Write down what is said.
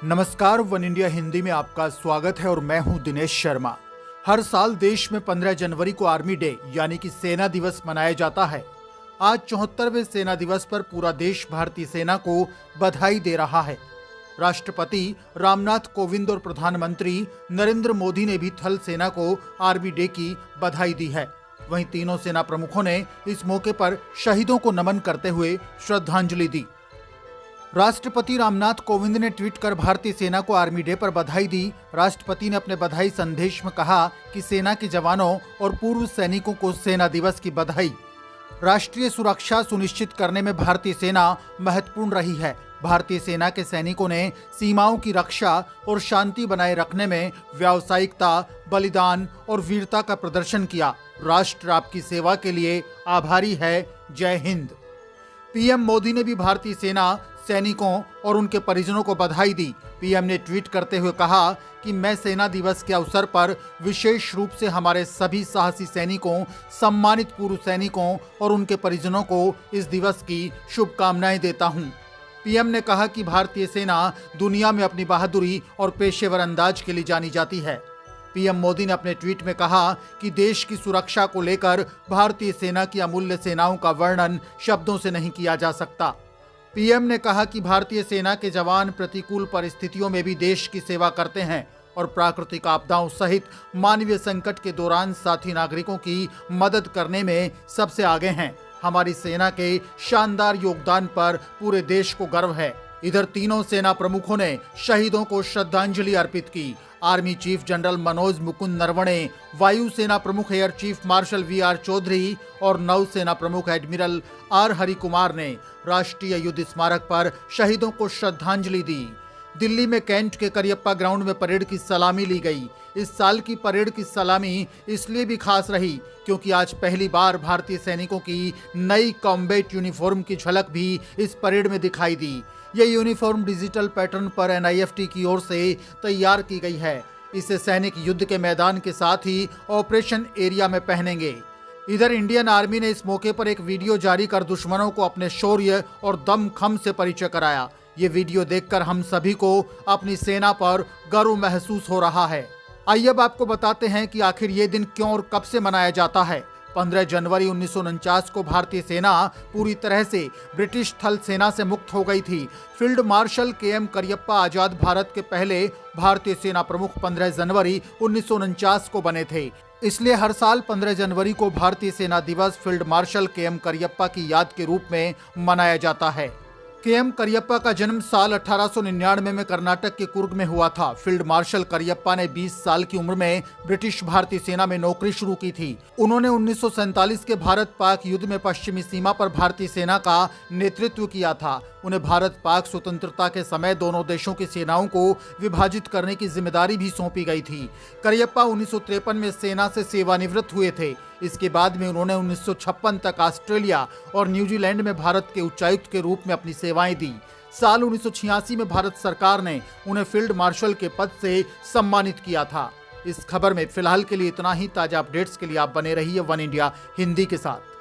नमस्कार, one India Hindi में आपका स्वागत है और मैं हूं दिनेश शर्मा। हर साल देश में 15 जनवरी को आर्मी डे यानी कि सेना दिवस मनाया जाता है। आज 74वें सेना दिवस पर पूरा देश भारतीय सेना को बधाई दे रहा है। राष्ट्रपति रामनाथ कोविंद और प्रधानमंत्री नरेंद्र मोदी ने भी थल सेना को आर्मी डे की बधाई दी है। वहीं तीनों सेना प्रमुखों ने इस मौके पर शहीदों को नमन करते हुए श्रद्धांजलि दी। राष्ट्रपति रामनाथ कोविंद ने ट्वीट कर भारतीय सेना को आर्मी डे पर बधाई दी। राष्ट्रपति ने अपने बधाई संदेश में कहा कि सेना के जवानों और पूर्व सैनिकों को सेना दिवस की बधाई। राष्ट्रीय सुरक्षा सुनिश्चित करने में भारतीय सेना महत्वपूर्ण रही है। भारतीय सेना के सैनिकों ने सीमाओं की रक्षा और शांति बनाए रखने में व्यावसायिकता, बलिदान और वीरता का प्रदर्शन किया। राष्ट्र आपकी सेवा के लिए आभारी है। जय हिंद। पीएम मोदी ने भी भारतीय सेना, सैनिकों और उनके परिजनों को बधाई दी। पीएम ने ट्वीट करते हुए कहा कि मैं सेना दिवस के अवसर पर विशेष रूप से हमारे सभी साहसी सैनिकों, सम्मानित पूर्व सैनिकों और उनके परिजनों को इस दिवस की शुभकामनाएं देता हूं। पीएम ने कहा कि भारतीय सेना दुनिया में अपनी बहादुरी और पेशेवर अंदाज के लिए जानी जाती है। पीएम मोदी ने अपने ट्वीट में कहा कि देश की सुरक्षा को लेकर भारतीय सेना की अमूल्य सेवाओं का वर्णन शब्दों से नहीं किया जा सकता। पीएम ने कहा कि भारतीय सेना के जवान प्रतिकूल परिस्थितियों में भी देश की सेवा करते हैं और प्राकृतिक आपदाओं सहित मानवीय संकट के दौरान साथी नागरिकों की मदद करने में सबसे आगे हैं। हमारी सेना के शानदार योगदान पर पूरे देश को गर्व है। इधर तीनों सेना प्रमुखों ने शहीदों को श्रद्धांजलि अर्पित की। Army chief general Manoj Mukund Naravane, वायुसेना प्रमुख air chief marshal V R. Chaudhary और नौसेना प्रमुख एडमिरल आर. हरि कुमार ने राष्ट्रीय युद्ध स्मारक पर शहीदों को श्रद्धांजलि दी। दिल्ली में कैंट के करियप्पा ग्राउंड में परेड की सलामी ली गई। इस साल की परेड की सलामी इसलिए भी खास रही क्योंकि आज पहली बार भारतीय सैनिकों की नई कॉम्बैट यूनिफॉर्म की झलक भी इस परेड में दिखाई दी। ये यूनिफॉर्म डिजिटल पैटर्न पर NIFT की ओर से तैयार की गई है। इसे सैनिक युद्ध के मैदान के साथ ही ऑपरेशन एरिया में पहनेंगे। इधर इंडियन आर्मी ने इस मौके पर एक वीडियो जारी कर दुश्मनों को अपने शौर्य और दमखम से परिचय कराया। ये वीडियो देखकर हम सभी को अपनी सेना पर गर्व महसूस हो रहा है। आइए अब आपको बताते हैं कि आखिर ये दिन क्यों और कब से मनाया जाता है। 15 जनवरी 1949 को भारतीय सेना पूरी तरह से ब्रिटिश थल सेना से मुक्त हो गई थी। फील्ड मार्शल KM करियप्पा आजाद भारत के पहले भारतीय सेना प्रमुख 15 जनवरी 1949 को बने थे। इसलिए हर साल 15 जनवरी को भारतीय सेना दिवस फील्ड मार्शल KM करियप्पा की याद के रूप में मनाया जाता है। KM करियप्पा का जन्म साल 1899 में कर्नाटक के कुर्ग में हुआ था। फील्ड मार्शल करियप्पा ने 20 साल की उम्र में ब्रिटिश भारतीय सेना में नौकरी शुरू की थी। उन्होंने 1947 के भारत पाक युद्ध में पश्चिमी सीमा पर भारतीय सेना का नेतृत्व किया था। उन्हें भारत पाक स्वतंत्रता के समय दोनों देशों की सेनाओं को विभाजित करने की जिम्मेदारी भी सौंपी गई थी। करियप्पा 1953 में सेना से सेवानिवृत्त हुए थे। इसके बाद में उन्होंने 1956 तक ऑस्ट्रेलिया और न्यूजीलैंड में भारत के उच्चायुक्त के रूप में अपनी सेवाएं दी। साल 1986 में भारत सरकार ने उन्हें फील्ड मार्शल के पद से सम्मानित किया था। इस खबर में फिलहाल के लिए इतना ही। ताजा अपडेट्स के लिए आप बने रहिए वन इंडिया हिंदी के साथ।